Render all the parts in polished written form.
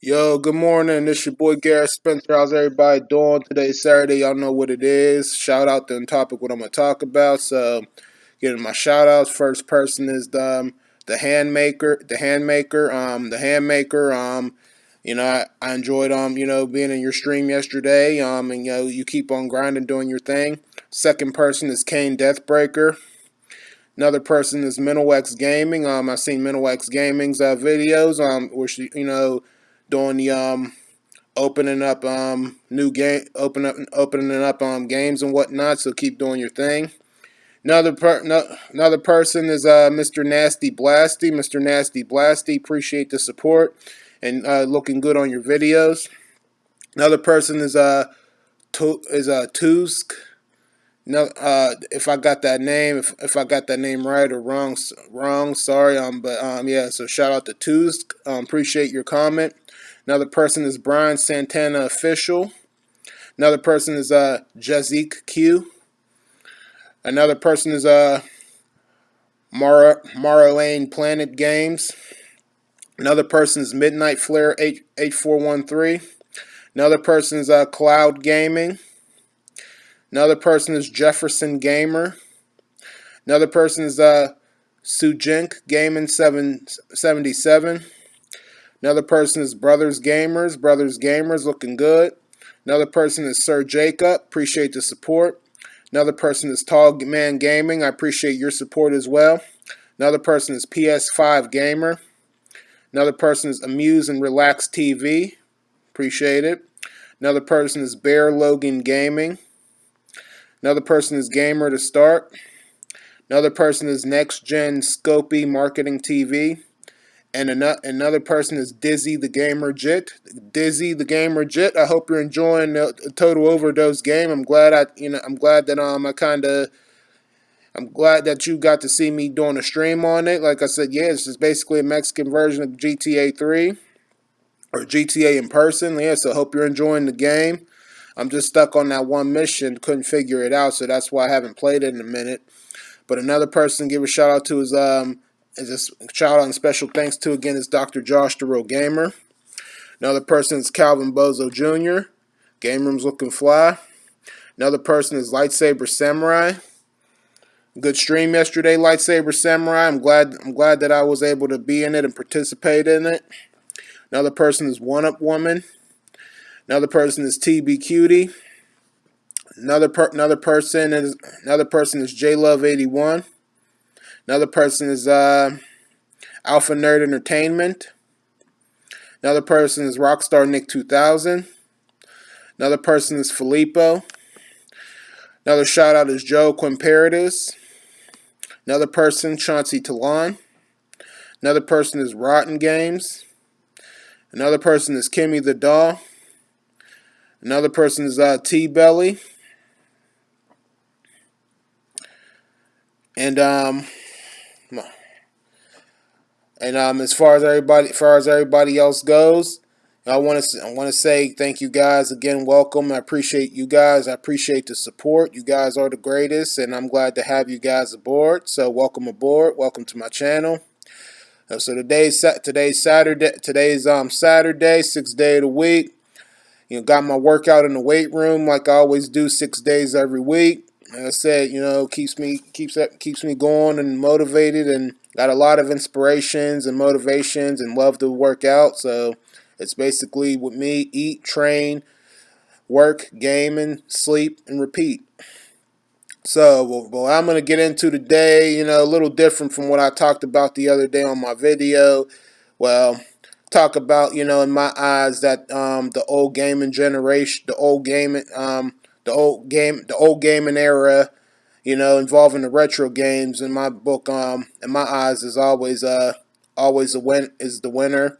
Yo, good morning. This your boy Garrett Spencer. How's everybody doing? Today's Saturday. Y'all know what it is. Shout out to the topic what I'm gonna talk about. So, getting my shout outs. First person is the handmaker. I enjoyed being in your stream yesterday. And you keep on grinding, doing your thing. Second person is Kane Deathbreaker. Another person is Mental X Gaming. I've seen Mental X Gaming's videos. Where she doing the opening up new game opening up games and whatnot. So keep doing your thing. Another person is Mr. Nasty Blasty. Mr. Nasty Blasty, appreciate the support and looking good on your videos. Another person is Tusk. No, if I got that name, if I got that name right or wrong, sorry. Yeah. So shout out to Tusk. Appreciate your comment. Another person is Brian Santana Official. Another person is Jazik Q. Another person is Marlane Planet Games. Another person is Midnight Flare 8413. Another person is Cloud Gaming. Another person is Jefferson Gamer. Another person is Sujink Gaming 777. Another person is Brothers Gamers looking good. Another person is Sir Jacob, appreciate the support. Another person is Tall Man Gaming, I appreciate your support as well. Another person is PS5 Gamer. Another person is Amuse and Relax TV, appreciate it. Another person is Bear Logan Gaming. Another person is Gamer to Start. Another person is Next Gen Scopy Marketing TV. And another person is Dizzy the Gamer Jit. Dizzy the Gamer Jit. I hope you're enjoying the Total Overdose game. I'm glad that you got to see me doing a stream on it. Like I said, yeah, it's just basically a Mexican version of GTA 3 or GTA in person. Yeah, so I hope you're enjoying the game. I'm just stuck on that one mission, couldn't figure it out, so that's why I haven't played it in a minute. But another person to give a shout out to is a shout out and special thanks to again is Dr. Josh the Real Gamer. Another person is Calvin Bozo Jr. Game room's looking fly. Another person is Lightsaber Samurai. Good stream yesterday, Lightsaber Samurai. I'm glad that I was able to be in it and participate in it. Another person is One Up Woman. Another person is TB Cutie. Another person is J Love 81. Another person is Alpha Nerd Entertainment. Another person is Rockstar Nick 2000. Another person is Filippo. Another shout out is Joe Quimperitus. Another person, Chauncey Talon. Another person is Rotten Games. Another person is Kimmy the Doll. Another person is T Belly. And as far as everybody else goes, I want to say thank you guys again. Welcome. I appreciate you guys. I appreciate the support. You guys are the greatest, and I'm glad to have you guys aboard. So welcome aboard. Welcome to my channel. So today's Saturday. Today's Saturday, 6th day of the week. Got my workout in the weight room like I always do, 6 days every week. Like I said, keeps me going and motivated, and got a lot of inspirations and motivations, and love to work out. So it's basically with me: eat, train, work, game, and sleep, and repeat. So what I'm gonna get into today, a little different from what I talked about the other day on my video. Well, talk about in my eyes that the old gaming generation, the old gaming era, involving the retro games. In my book, in my eyes, is always the winner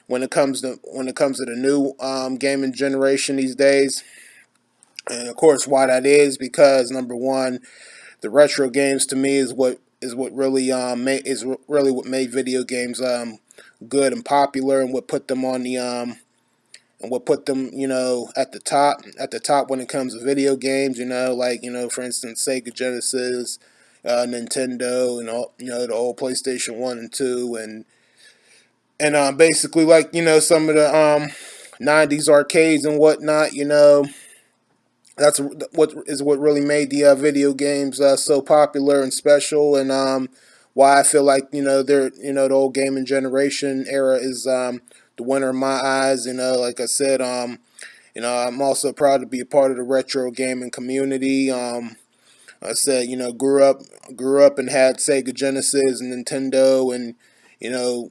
when it comes to the new gaming generation these days. And of course, why that is because number one, the retro games to me is what really really what made video games good and popular, and what put them on the and what put them at the top when it comes to video games. Like for instance, Sega Genesis, Nintendo, and all the old PlayStation 1 and 2, and and basically like some of the 90s arcades and whatnot. That's what really made the video games so popular and special, and why I feel like they're the old gaming generation era is the winner in my eyes. Like I said, I'm also proud to be a part of the retro gaming community. I said, grew up and had Sega Genesis and Nintendo, and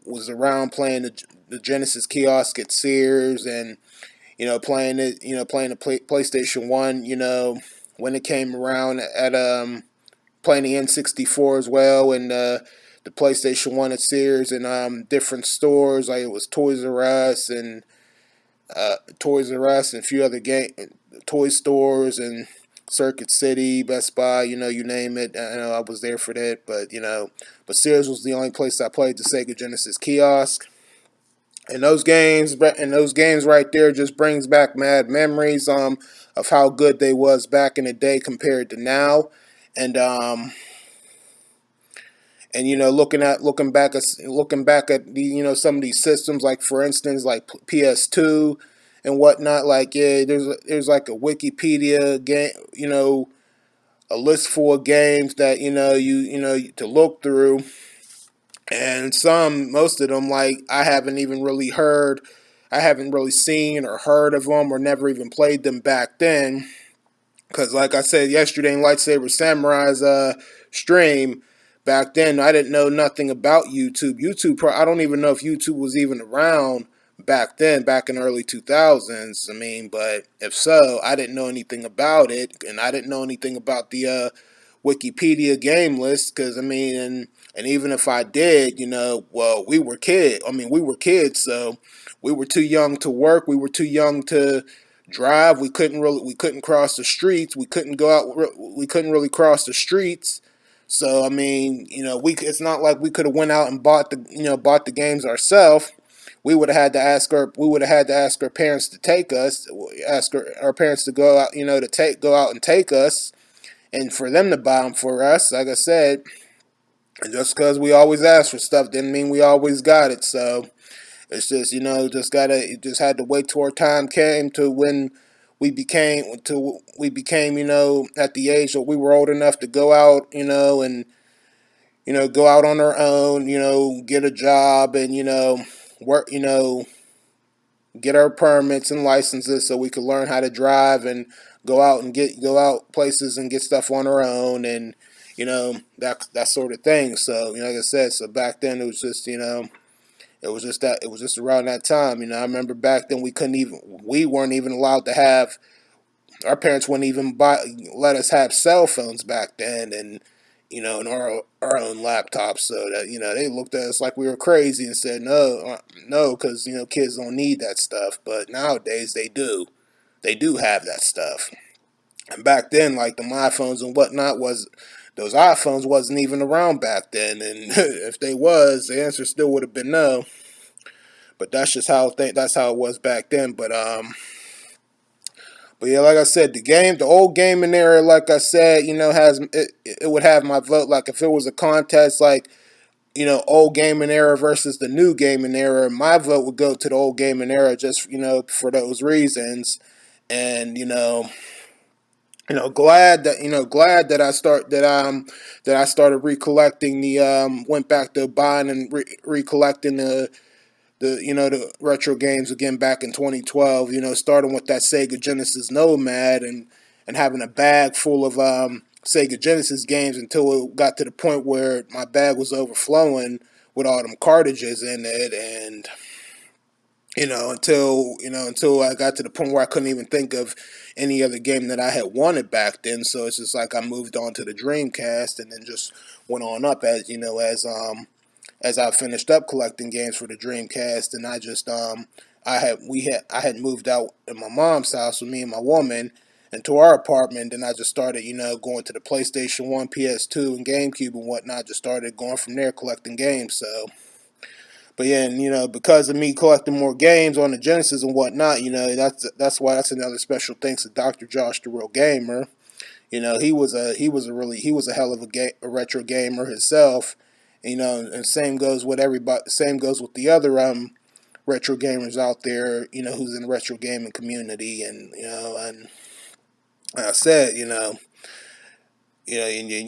was around playing the Genesis kiosk at Sears, and playing the PlayStation 1, when it came around at playing the N64 as well, and the PlayStation 1 at Sears and different stores, like it was Toys R Us and a few other toy stores and Circuit City, Best Buy, you name it. I know I was there for that, but Sears was the only place I played the Sega Genesis kiosk. And those games right there just brings back mad memories of how good they was back in the day compared to now. And looking back at the some of these systems, like for instance like PS2 and whatnot, like yeah, there's like a Wikipedia game, a list full of games that to look through, and most of them, like I haven't really seen or heard of them or never even played them back then. Because, like I said yesterday in Lightsaber Samurai's stream, back then I didn't know nothing about YouTube. I don't even know if YouTube was even around back then, back in the early 2000s. I mean, but if so, I didn't know anything about it, and I didn't know anything about the Wikipedia game list. Because I mean, and even if I did, well, we were kids. I mean, we were kids, so we were too young to work. We were too young to drive. We couldn't cross the streets. We couldn't go out. We couldn't really cross the streets. So I mean, it's not like we could have went out and bought the games ourselves. We would have had to ask our parents to take us, ask our parents to go out, go out and take us, and for them to buy them for us. Like I said, just because we always asked for stuff didn't mean we always got it. So it's just just had to wait till our time came to when we became at the age that we were old enough to go out, and go out on our own, get a job, and work, get our permits and licenses so we could learn how to drive and go out places and get stuff on our own, and that sort of thing. So like I said, so back then it was just it was just around that time. I remember back then we weren't even allowed to have, our parents wouldn't even let us have cell phones back then, and and our own laptops. So that they looked at us like we were crazy and said no, no, because kids don't need that stuff. But nowadays they do have that stuff. And back then, like the iPhones and whatnot, those iPhones wasn't even around back then, and if they was, the answer still would have been no. But that's how it was back then. But yeah, like I said, the old gaming era, like I said, it would have my vote. Like if it was a contest, like old gaming era versus the new gaming era, my vote would go to the old gaming era, just for those reasons. And glad that I started recollecting went back to buying and recollecting the retro games again back in 2012. Starting with that Sega Genesis Nomad, and having a bag full of Sega Genesis games until it got to the point where my bag was overflowing with all them cartridges in it, and until I got to the point where I couldn't even think of any other game that I had wanted back then. So it's just like I moved on to the Dreamcast, and then just went on up as I finished up collecting games for the Dreamcast. And I had moved out in my mom's house with me and my woman into our apartment, and I just started going to the PlayStation 1, PS2, and GameCube and whatnot. Just started going from there collecting games. So, but yeah, and because of me collecting more games on the Genesis and whatnot, that's why that's another special thanks to Dr. Josh the Real Gamer. He was a hell of a retro gamer himself, You know, and same goes with everybody. Same goes with the other retro gamers out there. You know, who's in the retro gaming community, and like I said, and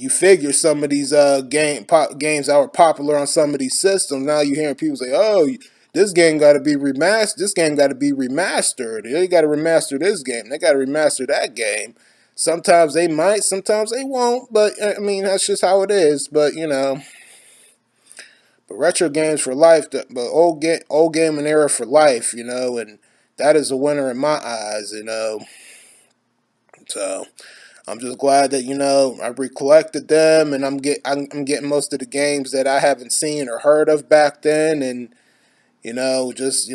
you figure some of these games that were popular on some of these systems. Now you're hearing people say, "Oh, this game got to be remastered. This game got to be remastered. They got to remaster this game. They got to remaster that game." Sometimes they might, sometimes they won't. But I mean, that's just how it is. But but retro games for life. But old gaming era for life. And that is a winner in my eyes. So. I'm just glad that I recollected them, and I'm getting most of the games that I haven't seen or heard of back then, and just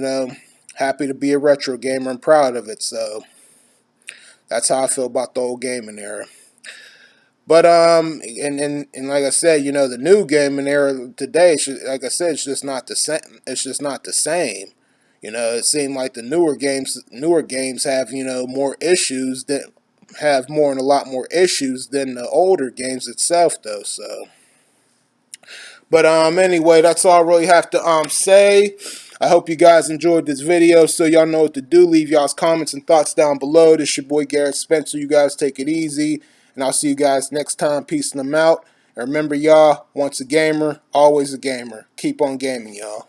happy to be a retro gamer and proud of it. So that's how I feel about the old gaming era. But and like I said, the new gaming era today, like I said, it's just not the same. It's just not the same. It seemed like the newer games have more issues that have more and a lot more issues than the older games itself, though. So, but anyway, that's all I really have to say. I hope you guys enjoyed this video. So y'all know what to do. Leave y'all's comments and thoughts down below. This your boy Garrett Spencer. You guys take it easy, and I'll see you guys next time. Peace and them out. And remember, y'all, once a gamer, always a gamer. Keep on gaming, y'all.